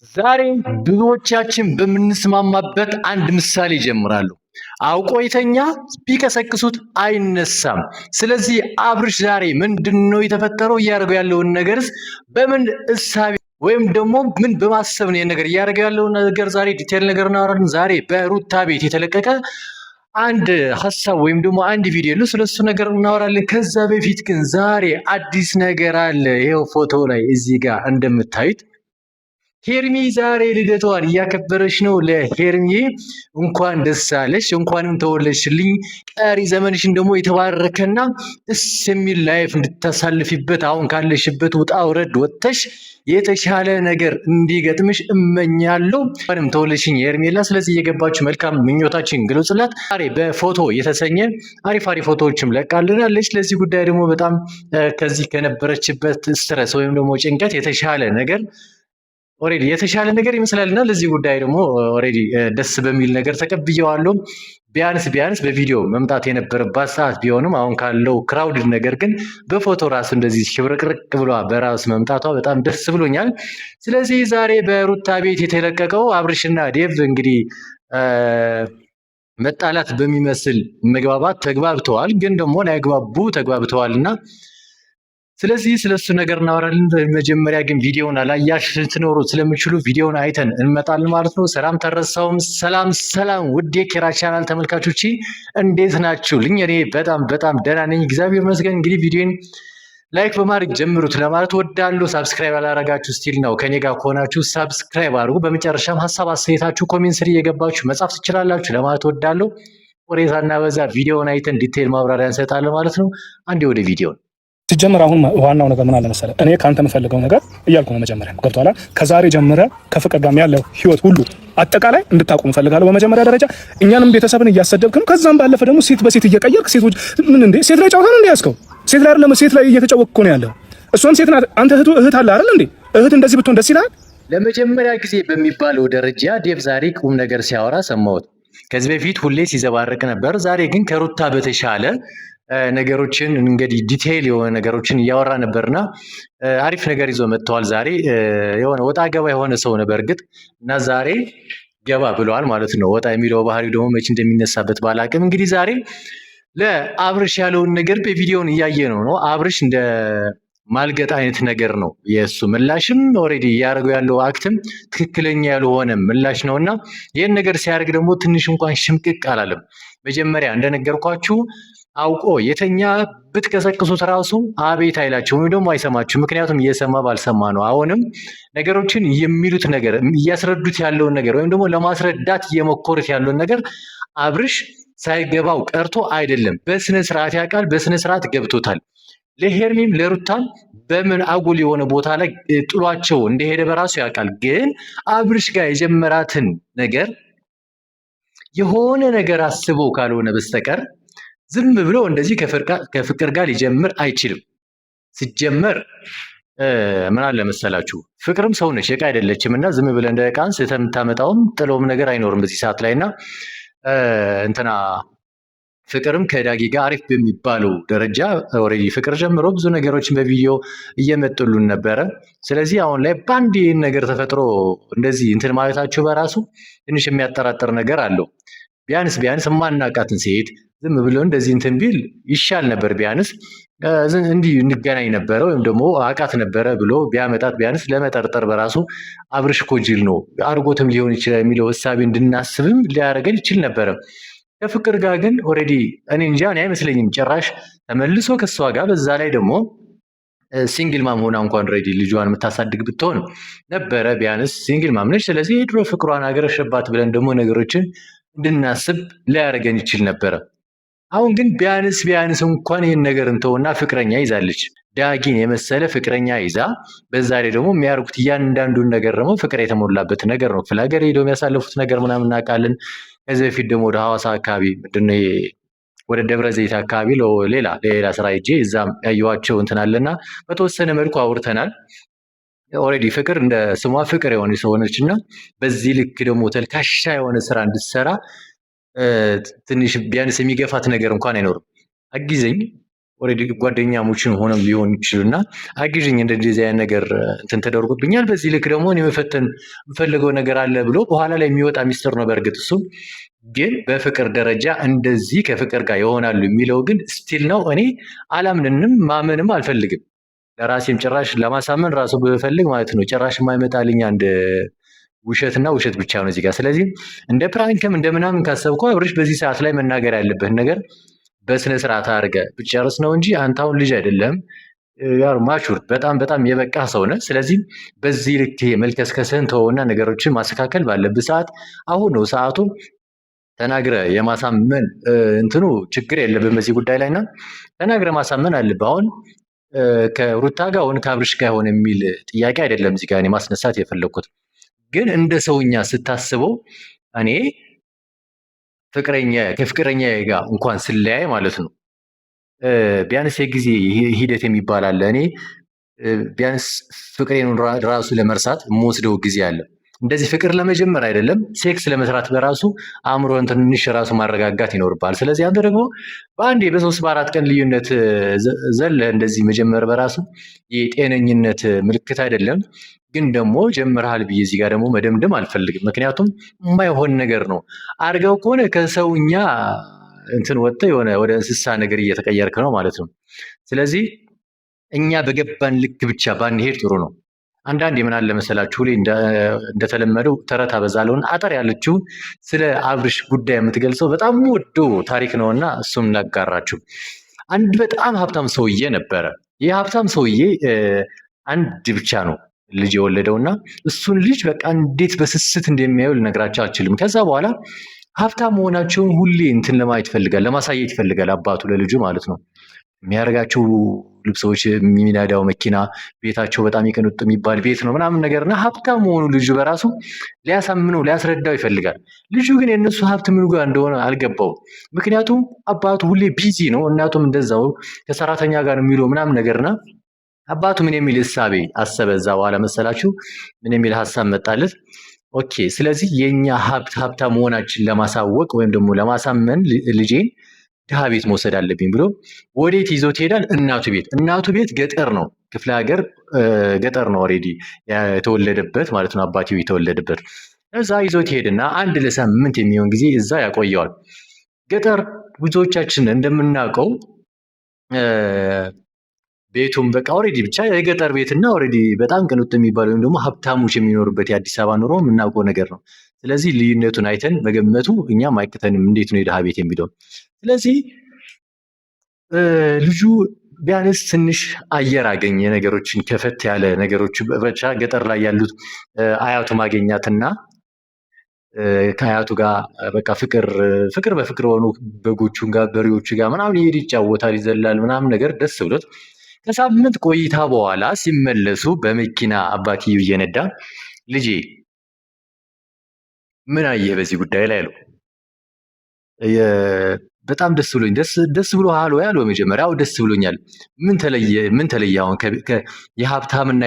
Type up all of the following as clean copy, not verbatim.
ዛሬ ብዙዎቻችን በምንስማማበት አንድ ምሳሌ ይጀምራሉ። አውቆ የተኛ ቢቀሰቅሱት አይነሳም። ስለዚህ አብርሽ ዛሬ ምንድነው የተፈጠረው? እያደረገው ያለውን ነገርስ በምን እሳቤ ወይም ደግሞ ምን በማሰብ ነው ነገር እያደረገው ያለውን ነገር ዛሬ ዲቴል ነገር እናወራለን። ዛሬ በሩታ ቤት የተለቀቀ አንድ ሀሳብ ወይም ደግሞ አንድ ቪዲዮ ነው፣ ስለሱ ነገር እናወራለን። ከዛ በፊት ግን ዛሬ አዲስ ነገር አለ። ይሄው ፎቶ ላይ እዚህ ጋር እንደምታዩት ሄርሚ ዛሬ ልደቷን እያከበረች ነው። ለሄርሚ እንኳን ደስ አለሽ፣ እንኳንም ተወለድሽልኝ። ቀሪ ዘመንሽን ደግሞ የተባረከና ደስ የሚል ላይፍ እንድታሳልፊበት አሁን ካለሽበት ውጣ ውረድ ወጥተሽ የተሻለ ነገር እንዲገጥምሽ እመኛለሁ። እንኳንም ተወለድሽኝ ሄርሜላ። ስለዚህ እየገባችሁ መልካም ምኞታችን ግለጹላት። ዛሬ በፎቶ የተሰኘ አሪፍ አሪፍ ፎቶዎችም ለቃልናለች። ለዚህ ጉዳይ ደግሞ በጣም ከዚህ ከነበረችበት ስትረስ ወይም ደግሞ ጭንቀት የተሻለ ነገር ኦሬዲ የተሻለ ነገር ይመስላልና ለዚህ ጉዳይ ደግሞ ኦሬዲ ደስ በሚል ነገር ተቀብየዋለሁ። ቢያንስ በቪዲዮ መምጣት የነበረባት ሰዓት ቢሆንም አሁን ካለው ክራውድድ ነገር ግን በፎቶ ራሱ እንደዚህ ሽብርቅርቅ ብሏ በራሱ መምጣቷ በጣም ደስ ብሎኛል። ስለዚህ ዛሬ በሩታ ቤት የተለቀቀው አብርሽና ዴቭ እንግዲህ መጣላት በሚመስል መግባባት ተግባብተዋል፣ ግን ደግሞ ላይግባቡ ተግባብተዋልና ስለዚህ ስለሱ ነገር እናወራለን። መጀመሪያ ግን ቪዲዮውን አላያችሁ ስትኖሩ ስለምችሉ ቪዲዮውን አይተን እንመጣለን ማለት ነው። ሰላም ተረሳውም። ሰላም ውድ የኪራ ቻናል ተመልካቾች እንዴት ናችሁልኝ? እኔ በጣም ደህና ነኝ፣ እግዚአብሔር ይመስገን። እንግዲህ ቪዲዮን ላይክ በማድረግ ጀምሩት ለማለት ወዳለሁ። ሳብስክራይብ ያላረጋችሁ ስቲል ነው ከኔ ጋር ከሆናችሁ ሳብስክራይብ አድርጉ። በመጨረሻም ሀሳብ አስተያየታችሁ ኮሜንት ስር እየገባችሁ መጻፍ ትችላላችሁ ለማለት ወዳለሁ። ወሬታና በዛ ቪዲዮውን አይተን ዲቴይል ማብራሪያ እንሰጣለን ማለት ነው። አንዴ ወደ ቪዲዮ ሲጀመር አሁን ዋናው ነገር ምን አለ መሰለህ፣ እኔ ካንተ የምፈልገው ነገር እያልኩ ነው። መጀመሪያ ገብቶሃል? ከዛሬ ጀምረ ከፍቅር ጋር ያለው ህይወት ሁሉ አጠቃላይ እንድታቆም ፈልጋለሁ። በመጀመሪያ ደረጃ እኛንም ቤተሰብን እያሰደብክ ነው። ከዛም ባለፈ ደግሞ ሴት በሴት እየቀየርክ ሴቶች ምን እንዴ ሴት ላይ ጫወታ ነው እንዴ ያስከው? ሴት ላይ አይደለም ሴት ላይ እየተጫወቅኩ ነው ያለው። እሷም ሴት ናት። አንተ እህት አለ አይደል እንዴ? እህት እንደዚህ ብትሆን ደስ ይላል? ለመጀመሪያ ጊዜ በሚባለው ደረጃ ዴቭ ዛሬ ቁም ነገር ሲያወራ ሰማሁት። ከዚህ በፊት ሁሌ ሲዘባረቅ ነበር። ዛሬ ግን ከሩታ በተሻለ ነገሮችን እንግዲህ ዲቴይል የሆነ ነገሮችን እያወራ ነበርና አሪፍ ነገር ይዞ መጥተዋል። ዛሬ የሆነ ወጣ ገባ የሆነ ሰው ነው በእርግጥ እና ዛሬ ገባ ብለዋል ማለት ነው። ወጣ የሚለው ባህሪው ደግሞ መቼ እንደሚነሳበት ባላቅም እንግዲህ ዛሬ ለአብርሽ ያለውን ነገር በቪዲዮን እያየ ነው። አብርሽ እንደ ማልገጥ አይነት ነገር ነው የእሱ ምላሽም ኦልሬዲ እያደረገው ያለው አክትም ትክክለኛ ያልሆነ ምላሽ ነውና ይህን ነገር ሲያደርግ ደግሞ ትንሽ እንኳን ሽምቅቅ አላለም። መጀመሪያ እንደነገርኳችሁ አውቆ የተኛ ብትቀሰቅሱት ራሱ አቤት አይላችሁ ወይም ደግሞ አይሰማችሁ። ምክንያቱም እየሰማ ባልሰማ ነው። አሁንም ነገሮችን የሚሉት ነገር እያስረዱት ያለውን ነገር ወይም ደግሞ ለማስረዳት እየሞከሩት ያለውን ነገር አብርሽ ሳይገባው ቀርቶ አይደለም፣ በስነ ስርዓት ያውቃል፣ በስነ ስርዓት ገብቶታል። ለሄርሚም ለሩታም በምን አጉል የሆነ ቦታ ላይ ጥሏቸው እንደሄደ በራሱ ያውቃል። ግን አብርሽ ጋር የጀመራትን ነገር የሆነ ነገር አስበው ካልሆነ በስተቀር ዝም ብሎ እንደዚህ ከፍቅር ጋር ሊጀምር አይችልም። ሲጀመር ምን አለ መሰላችሁ፣ ፍቅርም ሰው ነች፣ ዕቃ አይደለችም እና ዝም ብለህ እንደ ዕቃ አንስተህ የምታመጣውም ጥለውም ነገር አይኖርም በዚህ ሰዓት ላይ እና እንትና ፍቅርም ከዳጊ ጋር አሪፍ በሚባለው ደረጃ ኦልሬዲ ፍቅር ጀምሮ ብዙ ነገሮችን በቪዲዮ እየመጡልን ነበረ። ስለዚህ አሁን ላይ በአንድ ይህን ነገር ተፈጥሮ እንደዚህ እንትን ማለታቸው በራሱ ትንሽ የሚያጠራጥር ነገር አለው። ቢያንስ የማናቃትን ሴት ዝም ብሎ እንደዚህ እንትን ቢል ይሻል ነበር። ቢያንስ እንዲህ እንገናኝ ነበረ ወይም ደግሞ አቃት ነበረ ብሎ ቢያመጣት ቢያንስ ለመጠርጠር በራሱ አብርሽ እኮ ጅል ነው አድርጎትም ሊሆን ይችላል የሚለው እሳቤ እንድናስብም ሊያደርገን ይችል ነበረ። ከፍቅር ጋር ግን ኦልሬዲ እኔ እንጃ እኔ አይመስለኝም ጭራሽ ተመልሶ ከሷ ጋር በዛ ላይ ደግሞ ሲንግል ማም ሆና እንኳን ኦልሬዲ ልጇን የምታሳድግ ብትሆን ነበረ። ቢያንስ ሲንግል ማም ነች። ስለዚህ የድሮ ፍቅሯን አገረሸባት ብለን ደግሞ ነገሮችን እንድናስብ ሊያደርገን ይችል ነበረ። አሁን ግን ቢያንስ እንኳን ይህን ነገር እንተውና ፍቅረኛ ይዛለች። ዳጊን የመሰለ ፍቅረኛ ይዛ በዛ ላይ ደግሞ የሚያደርጉት እያንዳንዱን ነገር ደግሞ ፍቅር የተሞላበት ነገር ነው። ፍላገር ሄደው የሚያሳልፉት ነገር ምናምን እናውቃለን። ከዚህ በፊት ደግሞ ወደ ሐዋሳ አካባቢ ምንድነው ወደ ደብረ ዘይት አካባቢ ሌላ ስራ ሄጄ እዛም ያየኋቸው እንትን አለና በተወሰነ መልኩ አውርተናል። ኦልሬዲ ፍቅር እንደ ስሟ ፍቅር የሆነ ሰው ሆነች እና በዚህ ልክ ደግሞ ተልካሻ የሆነ ስራ እንድትሰራ ትንሽ ቢያንስ የሚገፋት ነገር እንኳን አይኖርም። አግዘኝ ኦልሬዲ ጓደኛሞችን ሆነም ሊሆን ይችሉና አግዥኝ እንደዚህ አይነት ነገር እንትን ተደርጎብኛል፣ በዚህ ልክ ደግሞ እኔ መፈተን የምፈልገው ነገር አለ ብሎ በኋላ ላይ የሚወጣ ሚስጥር ነው። በእርግጥ እሱ ግን በፍቅር ደረጃ እንደዚህ ከፍቅር ጋር ይሆናሉ የሚለው ግን ስቲል ነው። እኔ አላምንንም ማመንም አልፈልግም። ለራሴም ጭራሽ ለማሳመን ራሱ ብፈልግ ማለት ነው ጭራሽ የማይመጣልኝ አንድ ውሸትና ውሸት ብቻ ነው እዚህ ጋር። ስለዚህ እንደ ፕራንክም እንደምናምን ካሰብኩ አብርሽ በዚህ ሰዓት ላይ መናገር ያለብህን ነገር በስነ ስርዓት አድርገህ ብትጨርስ ነው እንጂ አንተ አሁን ልጅ አይደለም፣ ማቹር በጣም በጣም የበቃ ሰው ነህ። ስለዚህ በዚህ ልክ መልከስከስህን ተወውና ነገሮችን ማስተካከል ባለብህ ሰዓት አሁን ነው ሰዓቱ። ተናግረህ የማሳመን እንትኑ ችግር የለብህም በዚህ ጉዳይ ላይ እና ተናግረህ ማሳመን አለብህ። አሁን ከሩታ ጋር ሆነ ከአብርሽ ጋር ሆነ የሚል ጥያቄ አይደለም እዚህ ጋር ማስነሳት የፈለግኩት። ግን እንደ ሰውኛ ስታስበው እኔ ከፍቅረኛ ጋር እንኳን ስለያይ ማለት ነው ቢያንስ የጊዜ ሂደት የሚባል አለ። እኔ ቢያንስ ፍቅሬን ራሱ ለመርሳት የምወስደው ጊዜ አለ። እንደዚህ ፍቅር ለመጀመር አይደለም ሴክስ ለመስራት በራሱ አእምሮን ትንሽ ራሱ ማረጋጋት ይኖርባል። ስለዚህ አንተ ደግሞ በአንዴ በ3 በ4 ቀን ልዩነት ዘለ እንደዚህ መጀመር በራሱ የጤነኝነት ምልክት አይደለም። ግን ደግሞ ጀምረሃል ብዬ እዚህ ጋር ደግሞ መደምደም አልፈልግም። ምክንያቱም የማይሆን ነገር ነው። አድርገው ከሆነ ከሰውኛ እንትን ወጥተህ የሆነ ወደ እንስሳ ነገር እየተቀየርክ ነው ማለት ነው። ስለዚህ እኛ በገባን ልክ ብቻ ባንሄድ ጥሩ ነው። አንዳንድ የምን አለ መሰላችሁ ላይ እንደተለመደው ተረት አበዛለሁና አጠር ያለችው ስለ አብርሽ ጉዳይ የምትገልጸው በጣም ወዶ ታሪክ ነውና እሱም እናጋራችሁ። አንድ በጣም ሀብታም ሰውዬ ነበረ። ይህ ሀብታም ሰውዬ አንድ ብቻ ነው ልጅ የወለደውና እሱን ልጅ በቃ እንዴት በስስት እንደሚያየው ልነግራቸው አልችልም። ከዛ በኋላ ሀብታም መሆናቸውን ሁሌ እንትን ለማየት ይፈልጋል፣ ለማሳየት ይፈልጋል አባቱ ለልጁ ማለት ነው። የሚያደርጋቸው ልብሶች፣ የሚነዳው መኪና፣ ቤታቸው በጣም የቅንጡ የሚባል ቤት ነው ምናምን ነገርና ሀብታም መሆኑ ልጁ በራሱ ሊያሳምነው ሊያስረዳው ይፈልጋል። ልጁ ግን የእነሱ ሀብት ምኑ ጋር እንደሆነ አልገባውም። ምክንያቱም አባቱ ሁሌ ቢዚ ነው፣ እናቱም እንደዛው ከሰራተኛ ጋር የሚለው ምናምን ነገርና አባቱ ምን የሚል እሳቤ አሰበ እዛ በኋላ መሰላችሁ? ምን የሚል ሀሳብ መጣለት? ኦኬ ስለዚህ የኛ ሀብታም መሆናችን ለማሳወቅ ወይም ደግሞ ለማሳመን ልጄን ድሃ ቤት መውሰድ አለብኝ ብሎ ወዴት ይዞት ይሄዳል? እናቱ ቤት። እናቱ ቤት ገጠር ነው፣ ክፍለ ሀገር ገጠር ነው ኦልሬዲ የተወለደበት ማለት ነው፣ አባቴው የተወለደበት። እዛ ይዞት ይሄድና አንድ ለሳምንት የሚሆን ጊዜ እዛ ያቆየዋል። ገጠር ብዙዎቻችን እንደምናውቀው ቤቱም በቃ ኦልሬዲ ብቻ የገጠር ቤትና ኦልሬዲ በጣም ቅንጡ የሚባል ወይም ደግሞ ሀብታሞች የሚኖሩበት የአዲስ አበባ ኑሮ የምናውቀው ነገር ነው። ስለዚህ ልዩነቱን አይተን መገመቱ እኛም አይቅተንም እንዴት ነው የድሃ ቤት የሚለው። ስለዚህ ልጁ ቢያንስ ትንሽ አየር አገኘ፣ ነገሮችን ከፈት ያለ ነገሮች ብቻ ገጠር ላይ ያሉት አያቱ ማገኛትና ከአያቱ ጋር በቃ ፍቅር በፍቅር ሆኑ በጎቹን ጋር በሬዎቹ ጋር ምናምን ይሄድ ይጫወታል፣ ይዘላል ምናምን ነገር ደስ ብሎት ከሳምንት ቆይታ በኋላ ሲመለሱ በመኪና አባትየው እየነዳ ልጄ ምን አየህ በዚህ ጉዳይ ላይ አለው። በጣም ደስ ብሎኝ ደስ ብሎ አሎ ያለው መጀመሪያው ደስ ብሎኛል። ምን ተለየ አሁን የሀብታምና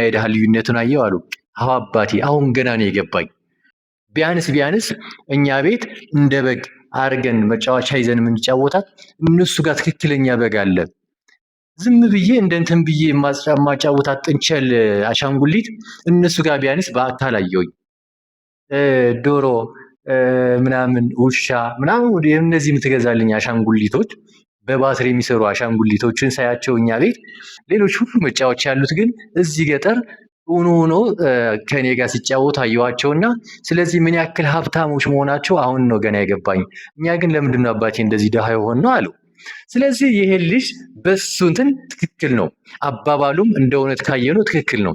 የድሃ ልዩነቱን አየው አሉ። አዎ አባቴ አሁን ገና ነው የገባኝ። ቢያንስ እኛ ቤት እንደ በግ አርገን መጫወቻ ይዘን የምንጫወታት እነሱ ጋር ትክክለኛ በግ አለ። ዝም ብዬ እንደንተን ብዬ ማጫወታት ጥንቸል አሻንጉሊት እነሱ ጋር ቢያንስ በአካል አየሁኝ። ዶሮ ምናምን ውሻ ምናምን እነዚህ የምትገዛልኝ አሻንጉሊቶች በባትሪ የሚሰሩ አሻንጉሊቶችን ሳያቸው እኛ ቤት ሌሎች ሁሉ መጫወቻ ያሉት ግን እዚህ ገጠር ሆኖ ከኔ ጋር ሲጫወቱ አየኋቸውና ስለዚህ ምን ያክል ሀብታሞች መሆናቸው አሁን ነው ገና የገባኝ። እኛ ግን ለምንድነው አባቴ እንደዚህ ድሃ የሆን ነው አሉ። ስለዚህ ይሄ ልጅ በሱ እንትን ትክክል ነው፣ አባባሉም እንደ እውነት ካየነው ትክክል ነው።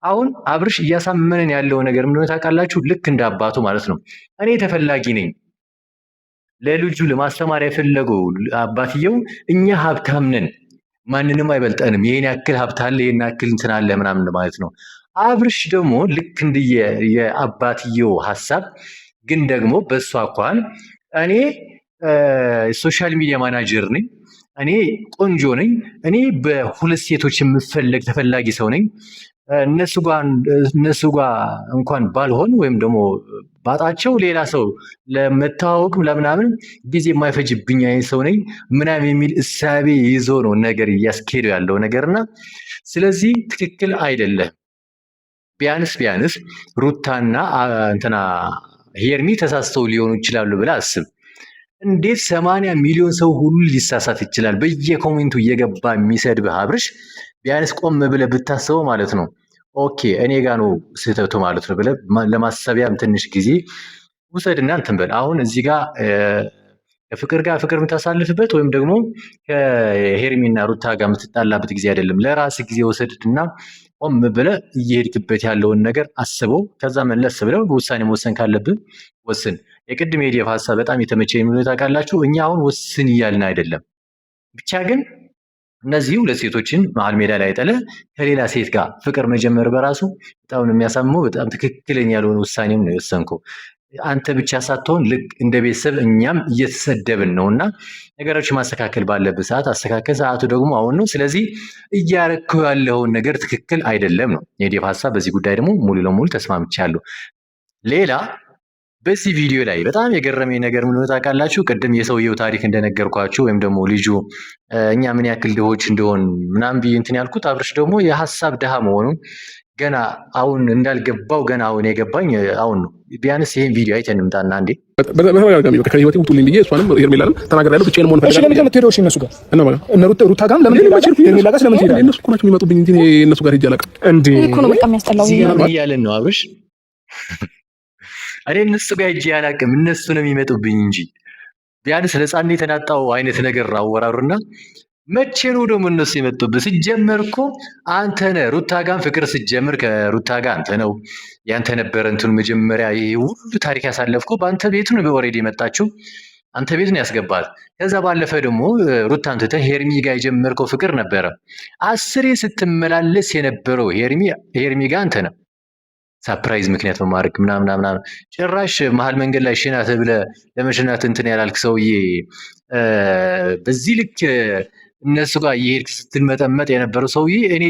አሁን አብርሽ እያሳመነን ያለው ነገር ምንድነው ታውቃላችሁ? ልክ እንደ አባቱ ማለት ነው። እኔ ተፈላጊ ነኝ ለልጁ ለማስተማር የፈለገው አባትየው እኛ ሀብታም ነን፣ ማንንም አይበልጠንም፣ ይሄን ያክል ሀብት አለ፣ ይሄን ያክል እንትን አለ ምናምን ማለት ነው። አብርሽ ደግሞ ልክ እንደ የአባትየው ሀሳብ ግን ደግሞ በእሱ አኳን እኔ ሶሻል ሚዲያ ማናጀር ነኝ፣ እኔ ቆንጆ ነኝ፣ እኔ በሁለት ሴቶች የምፈለግ ተፈላጊ ሰው ነኝ፣ እነሱ ጋር እንኳን ባልሆን ወይም ደግሞ ባጣቸው ሌላ ሰው ለመተዋወቅም ለምናምን ጊዜ የማይፈጅብኝ አይነት ሰው ነኝ ምናምን የሚል እሳቤ ይዞ ነው ነገር እያስኬደው ያለው ነገርና ስለዚህ ትክክል አይደለም። ቢያንስ ሩታና እንትና ሄርሚ ተሳስተው ሊሆኑ ይችላሉ ብለህ አስብ። እንዴት 80 ሚሊዮን ሰው ሁሉ ሊሳሳት ይችላል? በየኮሜንቱ እየገባ የሚሰድብህ አብርሽ ቢያንስ ቆም ብለህ ብታስበው ማለት ነው። ኦኬ እኔ ጋ ነው ስህተቱ ማለት ነው ብለህ ለማሰቢያም ትንሽ ጊዜ ውሰድና እንትን በል። አሁን እዚህ ጋር ከፍቅር ጋር ፍቅር የምታሳልፍበት ወይም ደግሞ ከሄርሚና ሩታ ጋር የምትጣላበት ጊዜ አይደለም። ለራስ ጊዜ ወሰድና ቆም ብለህ እየሄድክበት ያለውን ነገር አስበው። ከዛ መለስ ብለው ውሳኔ መወሰን ካለብህ ወስን። የቅድም የዲኤፍ ሀሳብ በጣም የተመቸኝ ምን ታውቃላችሁ? እኛ አሁን ወስን እያልን አይደለም። ብቻ ግን እነዚህ ሁለት ሴቶችን መሀል ሜዳ ላይ ጥለ ከሌላ ሴት ጋር ፍቅር መጀመር በራሱ በጣም የሚያሳምመው በጣም ትክክለኛ ያልሆነ ውሳኔም ነው የወሰንከው። አንተ ብቻ ሳትሆን ልክ እንደ ቤተሰብ እኛም እየተሰደብን ነው እና ነገሮች ማስተካከል ባለብህ ሰዓት አስተካከል። ሰዓቱ ደግሞ አሁን ነው። ስለዚህ እያረከው ያለውን ነገር ትክክል አይደለም ነው የዲኤፍ ሀሳብ። በዚህ ጉዳይ ደግሞ ሙሉ ለሙሉ ተስማምቻለሁ። ሌላ በዚህ ቪዲዮ ላይ በጣም የገረመኝ ነገር ምን ታውቃላችሁ? ቅድም የሰውየው ታሪክ እንደነገርኳችሁ ወይም ደግሞ ልጁ እኛ ምን ያክል ድሆች እንደሆን ምናምን ብዬ እንትን ያልኩት አብርሽ ደግሞ የሀሳብ ድሃ መሆኑን ገና አሁን እንዳልገባው ገና አሁን የገባኝ አሁን ነው። ቢያንስ ይሄን ቪዲዮ አይተን እንምጣና እንዴ በተደጋጋሚ ከህይወቴ ውጡልኝ ብዬ እሷንም ሄርሜላንም ተናግሬያለሁ። ብቻዬን መሆን ፈልጋለሁ። ለምን የምትሄደው? እሺ እነሱ ጋር እነ ሩታ ጋርም ለምን ሄርሜላ ጋር ስለምን ትሄዳለህ? እነሱ እኮ ናቸው የሚመጡብኝ እንጂ እነሱ ጋር ሄጄ አላውቅም። እንዴ እኮ ነው በቃ የሚያስጠላው እያለን ነው አብርሽ። እኔ እነሱ ጋር ሄጄ አላውቅም፣ እነሱ ነው የሚመጡብኝ እንጂ ቢያንስ ለሕፃን የተናጣው አይነት ነገር አወራሩና መቼ ነው ደግሞ እነሱ የመጡብህ? ሲጀመር እኮ አንተ ነህ ሩታ ጋር ፍቅር ስትጀምር ከሩታ ጋር አንተ ነው ያንተ ነበረ እንትኑ መጀመሪያ ይሄ ሁሉ ታሪክ ያሳለፍከው በአንተ ቤት ነው። ኦልሬዲ የመጣችው አንተ ቤት ነው ያስገባት። ከዛ ባለፈ ደግሞ ሩታን ትተህ ሄርሚ ጋር የጀመርከው ፍቅር ነበረ። 10 ስትመላለስ የነበረው ሄርሚ ጋር አንተ ነህ ሳፕራይዝ ምክንያት በማድረግ ምናምን ጭራሽ መሀል መንገድ ላይ ሽናት ብለህ ለመሽናት እንትን ያላልክ ሰውዬ በዚህ ልክ እነሱ ጋር እየሄድክ ስትመጠመጥ የነበረው ሰውዬ እኔ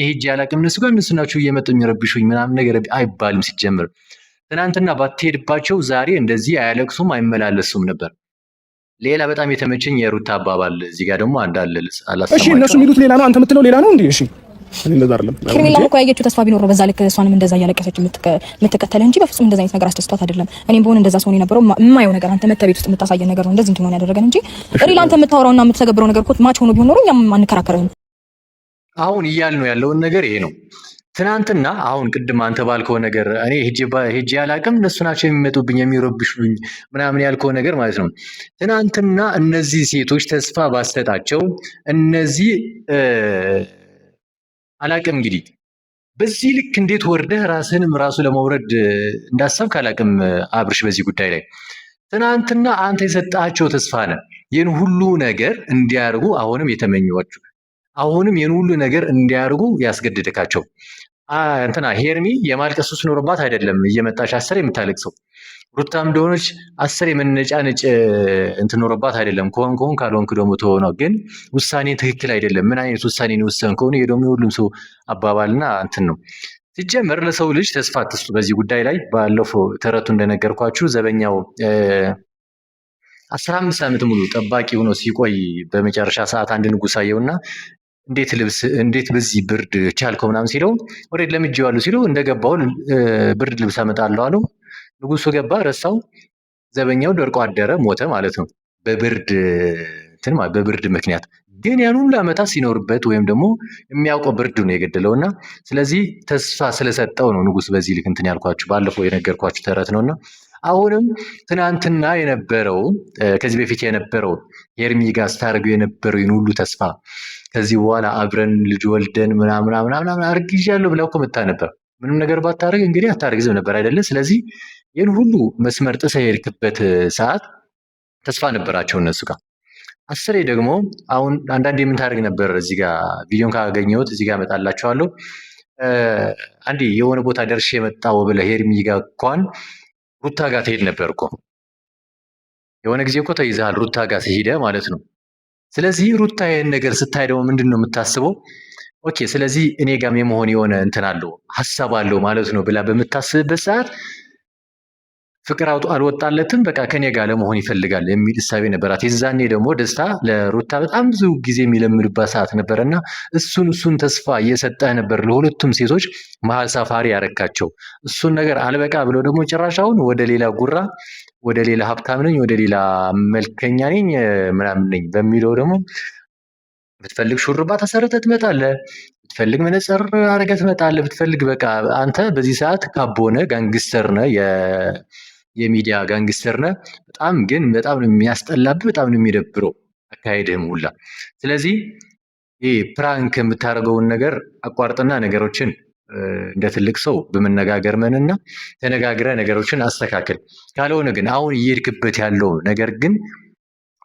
ሄጄ አላውቅም እነሱ ጋር እነሱ ናቸው እየመጡ የሚረብሹኝ ምናምን ነገር አይባልም። ሲጀምር ትናንትና ባትሄድባቸው ዛሬ እንደዚህ አያለቅሱም አይመላለሱም ነበር። ሌላ በጣም የተመቸኝ የሩታ አባባል እዚህ ጋር ደግሞ አንዳለ አላሰማኝ። እሺ እነሱ የሚሉት ሌላ ነው፣ አንተ የምትለው ሌላ ነው እንዴ? እሺ እኔ እንደዛ አይደለም። ሄርሜላ እኮ ያየችው ተስፋ ቢኖረው በዛ ልክ እሷንም እንደዛ እያለቀሰች የምትከተል እንጂ በፍጹም እንደዛ አይነት ነገር አስደስቷት አይደለም። እኔም በሆነ እንደዛ ሰው ነው የነበረው። የማየው ነገር አንተ መተቤት ውስጥ የምታሳየን ነገር ነው እንደዚህ እንትን ሆነ ያደረገን እንጂ ሪል አንተ የምታወራውና የምትተገብረው ነገር እኮ ማች ሆኖ ቢሆን ኖሮ እኛም አንከራከረም። አሁን እያልን ነው ያለውን ነገር ይሄ ነው። ትናንትና አሁን ቅድም አንተ ባልከው ነገር እኔ ሄጄ አላውቅም እነሱ ናቸው የሚመጡብኝ የሚረብሹኝ ምናምን ያልከው ነገር ማለት ነው። ትናንትና እነዚህ ሴቶች ተስፋ ባሰጣቸው እነዚህ አላቅም እንግዲህ በዚህ ልክ እንዴት ወርደህ ራስህንም ራሱ ለመውረድ እንዳሰብክ አላቅም። አብርሽ በዚህ ጉዳይ ላይ ትናንትና አንተ የሰጣቸው ተስፋ ነህ ይህን ሁሉ ነገር እንዲያርጉ አሁንም የተመኘዋችሁ አሁንም ይህን ሁሉ ነገር እንዲያርጉ ያስገድደካቸው እንትና ሄርሚ የማልቀስ ሱስ ኖሮባት አይደለም እየመጣች 10 የምታለቅሰው። ሩታም እንደሆነች 10 የመነጫነጭ እንትን ኖሮባት አይደለም። ከሆን ካልሆንክ ደግሞ ተሆነው ግን ውሳኔ ትክክል አይደለም። ምን አይነት ውሳኔ ነው የወሰንከው? ይሄ ደግሞ የሁሉም ሰው አባባልና እንትን ነው። ሲጀመር ለሰው ልጅ ተስፋ አትስጡ በዚህ ጉዳይ ላይ። ባለፈው ተረቱ እንደነገርኳችሁ ዘበኛው 15 ዓመት ሙሉ ጠባቂ ሆኖ ሲቆይ በመጨረሻ ሰዓት አንድ ንጉስ አየውና እንዴት በዚህ ብርድ ቻልከው ምናምን ሲለው ኦሬዲ ለምጄዋለሁ ሲለው እንደገባው ብርድ ልብስ አመጣለሁ አለው። ንጉሱ ገባ፣ ረሳው። ዘበኛው ደርቆ አደረ፣ ሞተ ማለት ነው በብርድ ምክንያት። ግን ያን ሁሉ ዓመታት ሲኖርበት ወይም ደግሞ የሚያውቀው ብርድ ነው የገደለውና ስለዚህ ተስፋ ስለሰጠው ነው ንጉስ በዚህ ልክ እንትን ያልኳችሁ ባለፈው የነገርኳችሁ ተረት ነውና አሁንም ትናንትና የነበረው ከዚህ በፊት የነበረው ሄርሚ ጋር ስታደርገው የነበረው ይህን ሁሉ ተስፋ ከዚህ በኋላ አብረን ልጅ ወልደን ምናምን አርግዣለሁ ብለው እኮ መታ ነበር። ምንም ነገር ባታደርግ እንግዲህ አታርግዝም ነበር አይደለ? ስለዚህ ይህን ሁሉ መስመር ጥሰህ የሄድክበት ሰዓት ተስፋ ነበራቸው እነሱ ጋር። 10 ደግሞ አሁን አንዳንድ የምታደርግ ነበር። እዚህ ጋር ቪዲዮን ካገኘሁት እዚህ ጋር እመጣላችኋለሁ። አንዴ የሆነ ቦታ ደርሼ የመጣው ብለህ ሄርሚ ጋር እንኳን ሩታ ጋር ትሄድ ነበር እኮ የሆነ ጊዜ እኮ ተይዘሃል ሩታ ጋር ሲሄደ ማለት ነው። ስለዚህ ሩታ ይህን ነገር ስታይ ደግሞ ምንድን ነው የምታስበው? ኦኬ ስለዚህ እኔ ጋም የመሆን የሆነ እንትን አለው ሀሳብ አለው ማለት ነው ብላ በምታስብበት ሰዓት ፍቅር አልወጣለትም፣ በቃ ከኔ ጋር ለመሆን ይፈልጋል የሚል እሳቤ ነበራት። የዛኔ ደግሞ ደስታ ለሩታ በጣም ብዙ ጊዜ የሚለምድባት ሰዓት ነበረና እሱን ተስፋ እየሰጠ ነበር ለሁለቱም ሴቶች መሀል ሳፋሪ ያረካቸው። እሱን ነገር አልበቃ ብለው ደግሞ ጭራሽ አሁን ወደ ሌላ ጉራ፣ ወደ ሌላ ሀብታም ነኝ፣ ወደ ሌላ መልከኛ ነኝ ምናምን ነኝ በሚለው ደግሞ ብትፈልግ ሹርባ ተሰርተህ ትመጣለህ፣ ብትፈልግ መነጽር አድርገህ ትመጣለህ፣ ብትፈልግ በቃ አንተ በዚህ ሰዓት ካቦነ ጋንግስተር ነህ፣ የሚዲያ ጋንግስተር ነህ። በጣም ግን በጣም ነው የሚያስጠላብህ፣ በጣም ነው የሚደብረው አካሄድህም ሁላ። ስለዚህ ይህ ፕራንክ የምታደርገውን ነገር አቋርጥና ነገሮችን እንደ ትልቅ ሰው በመነጋገር መንና ተነጋግረ ነገሮችን አስተካክል። ካልሆነ ግን አሁን እየሄድክበት ያለው ነገር ግን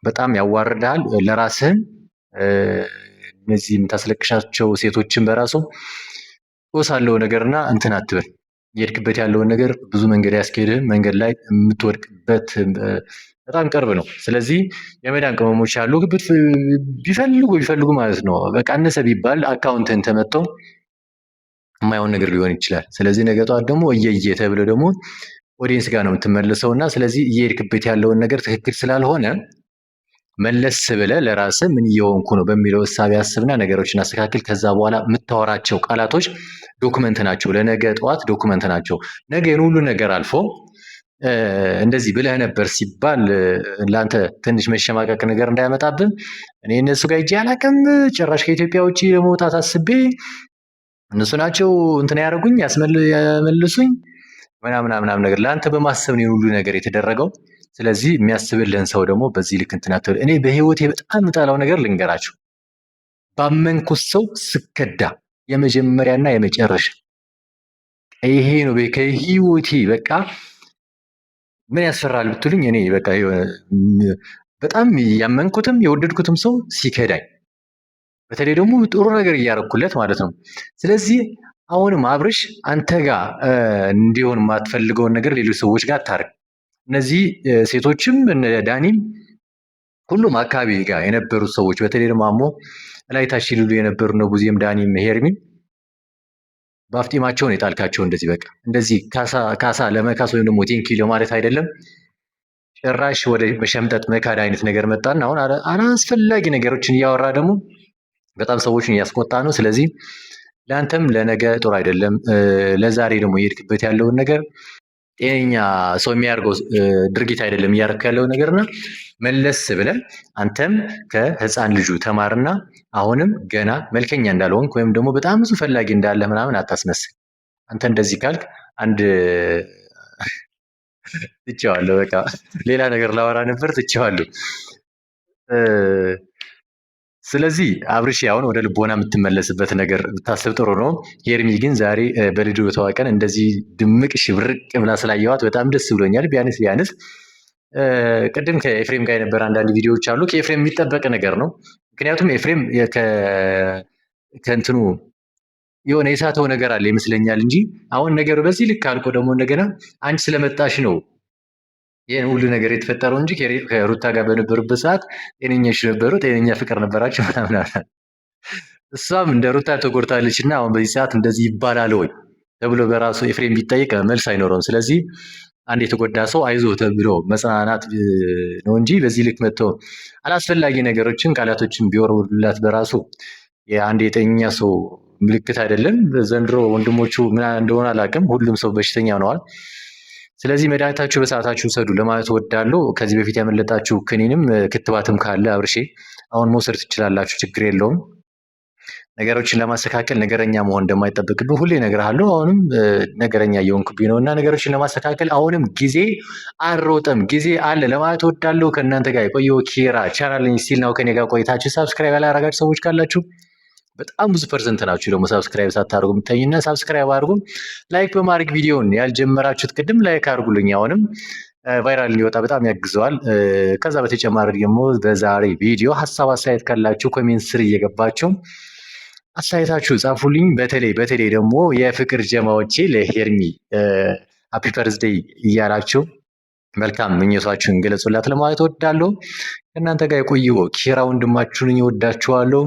በጣም ያዋርዳል ለራስህም እነዚህ የምታስለቅሻቸው ሴቶችን በራሱ ጦስ አለው ነገርና እንትን አትበል። እየሄድክበት ያለውን ነገር ብዙ መንገድ ያስኬድህም፣ መንገድ ላይ የምትወድቅበት በጣም ቅርብ ነው። ስለዚህ የመዳን ቅመሞች ያሉ ቢፈልጉ ማለት ነው በቃ አነሰ ቢባል አካውንትን ተመተው የማይሆን ነገር ሊሆን ይችላል። ስለዚህ ነገ ጠዋት ደግሞ እየየ ተብሎ ደግሞ ኦዲየንስ ጋር ነው የምትመለሰው እና ስለዚህ እየሄድክበት ያለውን ነገር ትክክል ስላልሆነ መለስ ብለህ ለራስህ ምን እየሆንኩ ነው በሚለው እሳቤ አስብና ነገሮችን አስተካክል። ከዛ በኋላ የምታወራቸው ቃላቶች ዶክመንት ናቸው፣ ለነገ ጠዋት ዶክመንት ናቸው። ነገ ሁሉ ነገር አልፎ እንደዚህ ብለህ ነበር ሲባል ለአንተ ትንሽ መሸማቀቅ ነገር እንዳያመጣብን እኔ እነሱ ጋር ሂጄ አላውቅም፣ ጭራሽ ከኢትዮጵያ ውጭ ለመውጣት አስቤ እነሱ ናቸው እንትን ያደረጉኝ ያመልሱኝ ምናምን ነገር ለአንተ በማሰብ ነው ሁሉ ነገር የተደረገው። ስለዚህ የሚያስብልህን ሰው ደግሞ በዚህ ልክ እንትን አትበል። እኔ በህይወቴ በጣም የምጠላው ነገር ልንገራችሁ፣ ባመንኩት ሰው ስከዳ የመጀመሪያና የመጨረሻ ይሄ ነው። ከህይወቴ በቃ ምን ያስፈራል ብትሉኝ እኔ በቃ በጣም ያመንኩትም የወደድኩትም ሰው ሲከዳኝ፣ በተለይ ደግሞ ጥሩ ነገር እያረኩለት ማለት ነው። ስለዚህ አሁንም አብርሽ አንተ ጋር እንዲሆን የማትፈልገውን ነገር ሌሎች ሰዎች ጋር አታርግ። እነዚህ ሴቶችም ዳኒም ሁሉም አካባቢ ጋር የነበሩት ሰዎች በተለይ ደግሞ አሞ ላይ ታች ይልሉ የነበሩ ነው ቡዚም ዳኒም ሄርሚን በአፍጢማቸውን የጣልካቸው እንደዚህ በቃ እንደዚህ ካሳ ለመካስ ወይም ደግሞ ቴንኪ ለማለት አይደለም። ጭራሽ ወደ መሸምጠጥ መካድ አይነት ነገር መጣና አሁን አላስፈላጊ ነገሮችን እያወራ ደግሞ በጣም ሰዎችን እያስቆጣ ነው። ስለዚህ ለአንተም ለነገ ጥሩ አይደለም። ለዛሬ ደግሞ እየሄድክበት ያለውን ነገር ጤነኛ ሰው የሚያደርገው ድርጊት አይደለም እያደረክ ያለው ነገርና መለስ ብለህ አንተም ከህፃን ልጁ ተማርና አሁንም ገና መልከኛ እንዳልሆንክ ወይም ደግሞ በጣም ብዙ ፈላጊ እንዳለ ምናምን አታስመስል። አንተ እንደዚህ ካልክ አንድ ትቼዋለሁ፣ በቃ ሌላ ነገር ላወራ ነበር ትቼዋለሁ። ስለዚህ አብርሽ አሁን ወደ ልቦና የምትመለስበት ነገር ብታስብ ጥሩ ነው። ሄርሚ ግን ዛሬ በልደቷ ቀን እንደዚህ ድምቅ ሽብርቅ ብላ ስላየዋት በጣም ደስ ብሎኛል። ቢያንስ ቅድም ከኤፍሬም ጋር የነበረ አንዳንድ ቪዲዮዎች አሉ። ከኤፍሬም የሚጠበቅ ነገር ነው። ምክንያቱም ኤፍሬም ከእንትኑ የሆነ የሳተው ነገር አለ ይመስለኛል እንጂ አሁን ነገሩ በዚህ ልክ አልቆ ደግሞ እንደገና አንቺ ስለመጣሽ ነው ይህን ሁሉ ነገር የተፈጠረው እንጂ ከሩታ ጋር በነበሩበት ሰዓት ጤነኞች ነበሩ፣ ጤነኛ ፍቅር ነበራቸው ምናምን። እሷም እንደ ሩታ ተጎድታለች እና አሁን በዚህ ሰዓት እንደዚህ ይባላል ወይ ተብሎ በራሱ ኤፍሬም ቢጠይቅ መልስ አይኖረውም። ስለዚህ አንድ የተጎዳ ሰው አይዞ ተብሎ መጽናናት ነው እንጂ በዚህ ልክ መጥቶ አላስፈላጊ ነገሮችን ቃላቶችን ቢወርውላት በራሱ የአንድ የጤነኛ ሰው ምልክት አይደለም። ዘንድሮ ወንድሞቹ ምን እንደሆነ አላውቅም፣ ሁሉም ሰው በሽተኛ ሆነዋል። ስለዚህ መድኃኒታችሁ በሰዓታችሁ ውሰዱ ለማለት ወዳለሁ። ከዚህ በፊት ያመለጣችሁ ክኒንም ክትባትም ካለ አብርሼ አሁን መውሰድ ትችላላችሁ፣ ችግር የለውም። ነገሮችን ለማስተካከል ነገረኛ መሆን እንደማይጠበቅብን ሁሌ እነግርሃለሁ። አሁንም ነገረኛ እየሆንኩብኝ ነው እና ነገሮችን ለማስተካከል አሁንም ጊዜ አልሮጠም፣ ጊዜ አለ ለማለት ወዳለሁ። ከእናንተ ጋር የቆየው ኪራ ቻናል ሲል ነው። ከኔ ጋር ቆይታችሁ ሳብስክራይብ ያላረጋችሁ ሰዎች ካላችሁ በጣም ብዙ ፐርሰንት ናችሁ ደግሞ ሳብስክራይብ ሳታደርጉ የምታዩና ሳብስክራይብ አድርጉ። ላይክ በማድረግ ቪዲዮን ያልጀመራችሁት ቅድም ላይክ አድርጉልኝ። አሁንም ቫይራል እንዲወጣ በጣም ያግዘዋል። ከዛ በተጨማሪ ደግሞ በዛሬ ቪዲዮ ሀሳብ አስተያየት ካላችሁ ኮሜንት ስር እየገባችሁ አስተያየታችሁ ጻፉልኝ። በተለይ ደግሞ የፍቅር ጀማዎቼ ለሄርሚ ሃፒ በርዝዴይ እያላችሁ መልካም ምኞታችሁን ገለጹላት ለማለት እወዳለሁ። ከእናንተ ጋር የቆየው ኪራ ወንድማችሁን እወዳችኋለሁ።